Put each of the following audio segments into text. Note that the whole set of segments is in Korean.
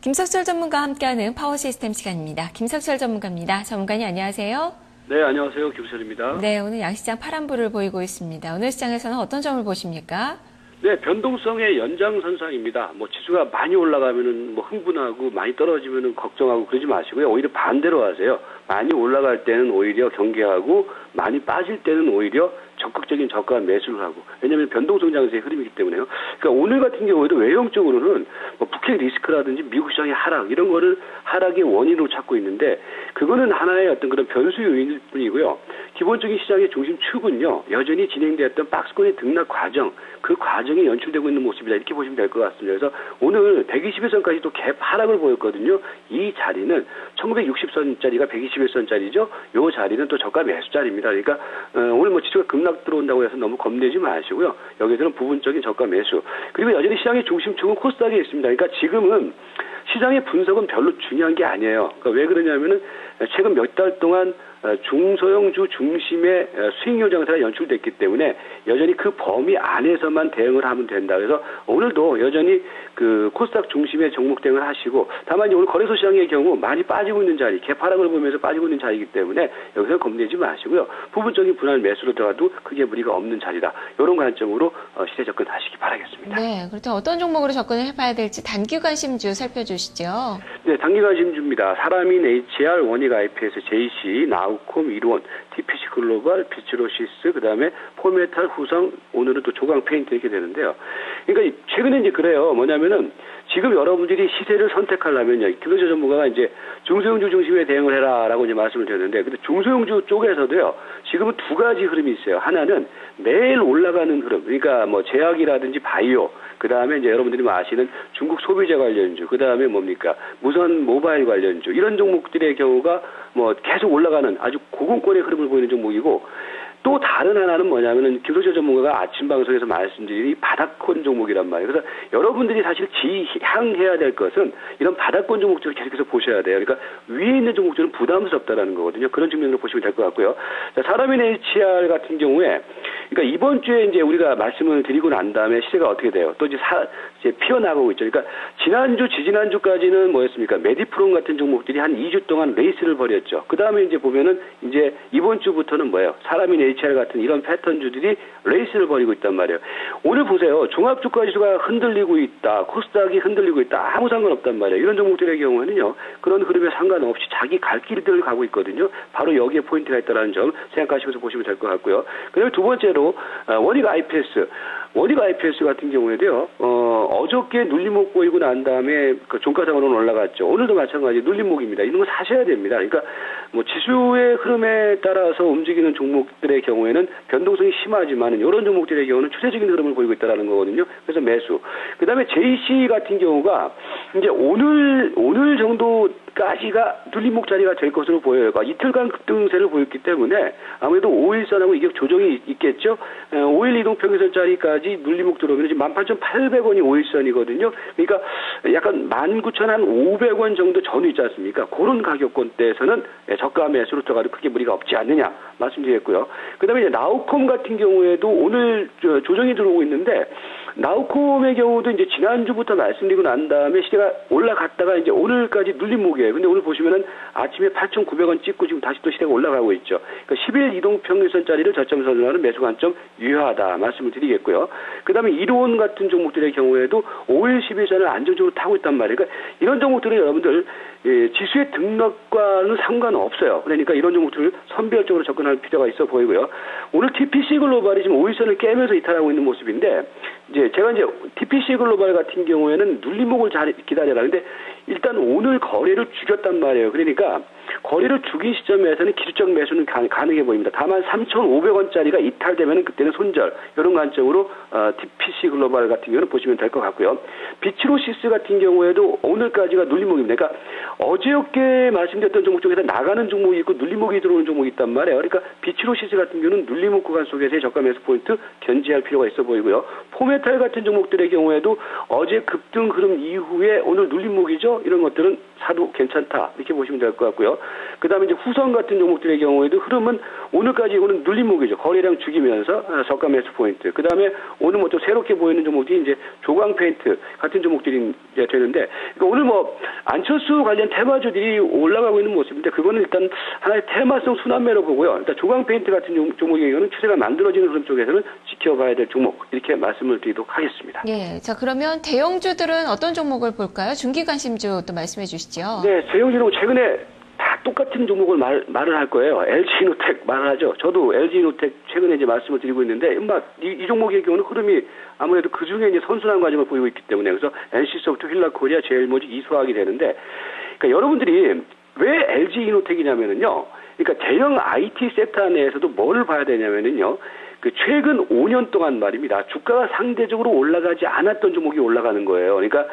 김석철 전문가와 함께하는 파워 시스템 시간입니다. 김석철 전문가입니다. 전문가님 안녕하세요. 네, 안녕하세요. 김석철입니다. 네, 오늘 양시장 파란불을 보이고 있습니다. 오늘 시장에서는 어떤 점을 보십니까? 네, 변동성의 연장선상입니다. 지수가 많이 올라가면은 흥분하고 많이 떨어지면은 걱정하고 그러지 마시고요. 오히려 반대로 하세요. 많이 올라갈 때는 오히려 경계하고 많이 빠질 때는 오히려 적극적인 저가 매수를 하고. 왜냐하면 변동성 장세의 흐름이기 때문에요. 그러니까 오늘 같은 경우에도 외형적으로는 북핵 리스크라든지 미국 시장의 하락 이런 거를 하락의 원인으로 찾고 있는데 그거는 하나의 어떤 그런 변수 요인일 뿐이고요. 기본적인 시장의 중심축은요. 여전히 진행되었던 박스권의 등락 과정 그 과정이 연출되고 있는 모습이다. 이렇게 보시면 될 것 같습니다. 그래서 오늘 121선까지 또 갭 하락을 보였거든요. 이 자리는 1960선짜리가 121선짜리죠. 이 자리는 또 저가 매수 자리입니다. 그러니까 오늘 지수가 급락 들어온다고 해서 너무 겁내지 마시고요. 여기서는 부분적인 저가 매수. 그리고 여전히 시장의 중심축은 코스닥에 있습니다. 그러니까 지금은 시장의 분석은 별로 중요한 게 아니에요. 그러니까 왜 그러냐면은 최근 몇 달 동안 중소형주 중심의 수익률 장세가 연출됐기 때문에 여전히 그 범위 안에서만 대응을 하면 된다. 그래서 오늘도 여전히 그 코스닥 중심의 종목 대응을 하시고 다만 이제 오늘 거래소 시장의 경우 많이 빠지고 있는 자리, 개파락을 보면서 빠지고 있는 자리이기 때문에 여기서 겁내지 마시고요. 부분적인 분할 매수로 들어가도 크게 무리가 없는 자리다. 이런 관점으로 시세 접근하시기 바라겠습니다. 네, 그렇다면 어떤 종목으로 접근을 해봐야 될지 단기 관심주 살펴주시죠. 네, 단기 관심주입니다. 사람인 HR, 원익 IPS, JC, 나우콤, 이루원, TPC 글로벌, 비츠로시스, 그 다음에 포메탈, 후성, 오늘은 또 조강 페인트 이렇게 되는데요. 그러니까 최근에 이제 그래요. 뭐냐면은 지금 여러분들이 시세를 선택하려면요. 김석철 전문가가 이제 중소형주 중심에 대응을 해라라고 이제 말씀을 드렸는데, 근데 중소형주 쪽에서도요. 지금은 두 가지 흐름이 있어요. 하나는 매일 올라가는 흐름. 그러니까 제약이라든지 바이오, 그 다음에 이제 여러분들이 아시는 중국 소비자 관련주, 그 다음에 뭡니까? 무선 모바일 관련주. 이런 종목들의 경우가 계속 올라가는 아주 고공권의 흐름을 보이는 종목이고, 또 다른 하나는 뭐냐면은 김석철 전문가가 아침 방송에서 말씀드린 이 바닥권 종목이란 말이에요. 그래서 여러분들이 사실 지향해야 될 것은 이런 바닥권 종목들을 계속해서 보셔야 돼요. 그러니까 위에 있는 종목들은 부담스럽다라는 거거든요. 그런 측면으로 보시면 될 것 같고요. 자, 사람인 HR 같은 경우에 그러니까 이번 주에 이제 우리가 말씀을 드리고 난 다음에 시세가 어떻게 돼요? 또 이제 피어나가고 있죠. 그러니까 지난주, 지지난주까지는 뭐였습니까? 메디프론 같은 종목들이 한 2주 동안 레이스를 벌였죠. 그 다음에 이제 보면은 이제 이번 주부터는 뭐예요? 사람인 HR 같은 이런 패턴주들이 레이스를 벌이고 있단 말이에요. 오늘 보세요. 종합주가지수가 흔들리고 있다. 코스닥이 흔들리고 있다. 아무 상관없단 말이에요. 이런 종목들의 경우에는요. 그런 흐름에 상관없이 자기 갈 길을 가고 있거든요. 바로 여기에 포인트가 있다는 점 생각하시면서 보시면 될 것 같고요. 그다음에 두 번째로 원익 IPS. 원익 IPS 같은 경우에도요, 어저께 눌림목 보이고 난 다음에 그 종가상으로는 올라갔죠. 오늘도 마찬가지 눌림목입니다. 이런 거 사셔야 됩니다. 그러니까 지수의 흐름에 따라서 움직이는 종목들의 경우에는 변동성이 심하지만 이런 종목들의 경우는 추세적인 흐름을 보이고 있다는 거거든요. 그래서 매수. 그 다음에 JC 같은 경우가 이제 오늘 정도까지가 눌림목 자리가 될 것으로 보여요. 그러니까 이틀간 급등세를 보였기 때문에 아무래도 5일선하고 이게 조정이 있겠죠. 5일 이동평균선 자리까지 눌림목 들어오면 지금 18,800원이 5일선이거든요. 그러니까 약간 19,500원 정도 전후 있지 않습니까? 그런 가격권대에서는 저가 매수로 들어가도 크게 무리가 없지 않느냐 말씀드렸고요. 그 다음에 이제 나우콤 같은 경우에도 오늘 조정이 들어오고 있는데 나우콤의 경우도 이제 지난주부터 말씀드리고 난 다음에 시세가 올라갔다가 이제 오늘까지 눌림목이에요. 근데 오늘 보시면은 아침에 8,900원 찍고 지금 다시 또 시세가 올라가고 있죠. 그러니까 10일 이동평균선 자리를 저점선으로 하는 매수 관점 유효하다 말씀을 드리겠고요. 그 다음에 이로원 같은 종목들의 경우에도 5일 10일선을 안정적으로 타고 있단 말이에요. 그러니까 이런 종목들은 여러분들 지수의 등락과는 상관없어요. 그러니까 이런 종목들을 선별적으로 접근할 필요가 있어 보이고요. 오늘 TPC 글로벌이 지금 5일선을 깨면서 이탈하고 있는 모습인데 제가 TPC 글로벌 같은 경우에는 눌림목을 잘 기다려라. 근데 일단 오늘 거래를 죽였단 말이에요. 그러니까 거래를 죽인 시점에서는 기술적 매수는 가능해 보입니다. 다만 3,500원짜리가 이탈되면 그때는 손절. 이런 관점으로 TPC 글로벌 같은 경우는 보시면 될 것 같고요. 비츠로시스 같은 경우에도 오늘까지가 눌림목입니다. 그러니까 어저께 말씀드렸던 종목 중에서 나가는 종목이 있고 눌림목이 들어오는 종목이 있단 말이에요. 그러니까 비츠로시스 같은 경우는 눌림목 구간 속에서의 저가 매수 포인트 견지할 필요가 있어 보이고요. 포메탈 같은 종목들의 경우에도 어제 급등 흐름 이후에 오늘 눌림목이죠. 있거든요. 이런 것들은 사도 괜찮다 이렇게 보시면 될 것 같고요. 그다음에 이제 후성 같은 종목들의 경우에도 흐름은 오늘까지 오는 눌림목이죠. 거래량 죽이면서 저가 매수 포인트. 그다음에 오늘 뭐 또 새롭게 보이는 종목들이 이제 조광 페인트 같은 종목들이 이제 되는데 그러니까 오늘 뭐 안철수 관련 테마주들이 올라가고 있는 모습인데 그거는 일단 하나의 테마성 순환매로 보고요. 일단 조광 페인트 같은 종목의 경우는 추세가 만들어지는 흐름 쪽에서는 지켜봐야 될 종목 이렇게 말씀을 드리도록 하겠습니다. 예, 자 그러면 대형주들은 어떤 종목을 볼까요? 중기관심주 또 말씀해 주시죠. 네, 대형주는 최근에 다 똑같은 종목을 말을 할 거예요. LG이노텍 말을 하죠. 저도 LG이노텍 최근에 이제 말씀을 드리고 있는데, 이 종목의 경우는 흐름이 아무래도 그 중에 이제 선순환 과정을 보이고 있기 때문에 그래서 NC소프트, 휠라코리아, 제일모직, 이수화학이 되는데, 그러니까 여러분들이 왜 LG이노텍이냐면은요, 그러니까 대형 IT 섹터 내에서도 뭐를 봐야 되냐면은요, 그 최근 5년 동안 말입니다. 주가가 상대적으로 올라가지 않았던 종목이 올라가는 거예요. 그러니까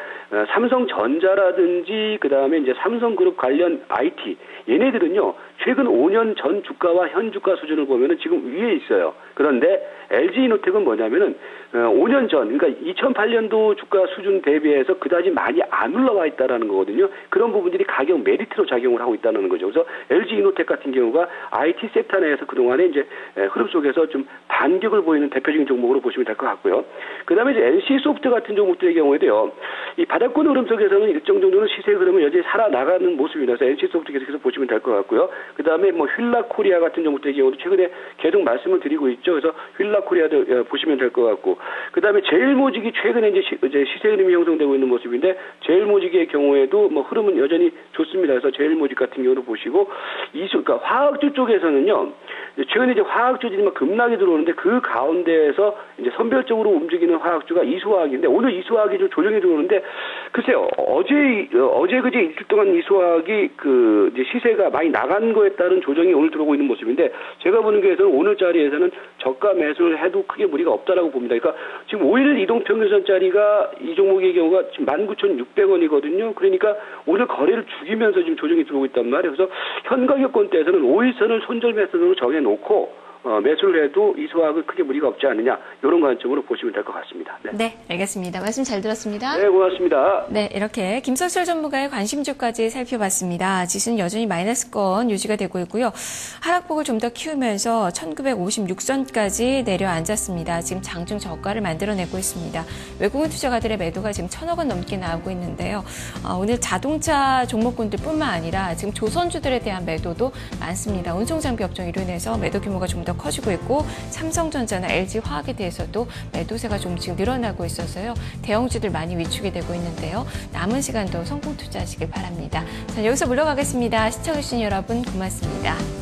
삼성전자라든지 그다음에 이제 삼성그룹 관련 IT 얘네들은요. 최근 5년 전 주가와 현 주가 수준을 보면은 지금 위에 있어요. 그런데 LG이노텍은 뭐냐면은 5년 전, 그러니까 2008년도 주가 수준 대비해서 그다지 많이 안 올라와 있다라는 거거든요. 그런 부분들이 가격 메리트로 작용을 하고 있다는 거죠. 그래서 LG이노텍 같은 경우가 IT 섹터 내에서 그동안에 이제 흐름 속에서 좀 반격을 보이는 대표적인 종목으로 보시면 될 것 같고요. 그다음에 이제 NC소프트 같은 종목들의 경우에도요. 이 바닥권 흐름 속에서는 일정 정도는 시세 흐름을 여전히 살아나가는 모습이라서 NC소프트 계속해서 보시면 될 것 같고요. 그다음에 뭐 휠라코리아 같은 종목들의 경우도 최근에 계속 말씀을 드리고 있죠. 그래서 휠라코리아도 보시면 될 것 같고, 그다음에 제일모직이 최근에 이제 시세 흐름이 형성되고 있는 모습인데 제일모직의 경우에도 뭐 흐름은 여전히 좋습니다. 그래서 제일모직 같은 경우도 보시고 그러니까 화학주 쪽에서는요. 최근에 이제 화학주들이 막 급락이 들어오는데 그 가운데에서 이제 선별적으로 움직이는 화학주가 이수화학인데 오늘 이수화학이 좀 조정이 들어오는데 글쎄요 어제 그제 이틀 동안 이수화학이 그 이제 시세가 많이 나간 거에 따른 조정이 오늘 들어오고 있는 모습인데 제가 보는 게에서는 오늘 자리에서는 저가 매수를 해도 크게 무리가 없다라고 봅니다. 그러니까 지금 5일 이동평균선짜리가 이 종목의 경우가 지금 19,600원이거든요. 그러니까 오늘 거래를 죽이면서 지금 조정이 들어오고 있단 말이에요. 그래서 현 가격권대에서는 5일선을 손절 매수로 정해놓고 매수를 해도 이수화학은 크게 무리가 없지 않느냐 이런 관점으로 보시면 될 것 같습니다. 네, 알겠습니다. 말씀 잘 들었습니다. 네, 고맙습니다. 네, 이렇게 김석철 전문가의 관심주까지 살펴봤습니다. 지수는 여전히 마이너스권 유지가 되고 있고요. 하락폭을 좀 더 키우면서 1956선까지 내려앉았습니다. 지금 장중 저가를 만들어내고 있습니다. 외국인 투자가들의 매도가 지금 1,000억 원 넘게 나오고 있는데요. 오늘 자동차 종목군들뿐만 아니라 지금 조선주들에 대한 매도도 많습니다. 운송장비 업종 이로 인해서 매도 규모가 좀 더 커지고 있고 삼성전자나 LG화학에 대해서도 매도세가 조금씩 늘어나고 있어서요. 대형주들 많이 위축이 되고 있는데요. 남은 시간도 성공 투자하시길 바랍니다. 자, 여기서 물러가겠습니다. 시청해주신 여러분 고맙습니다.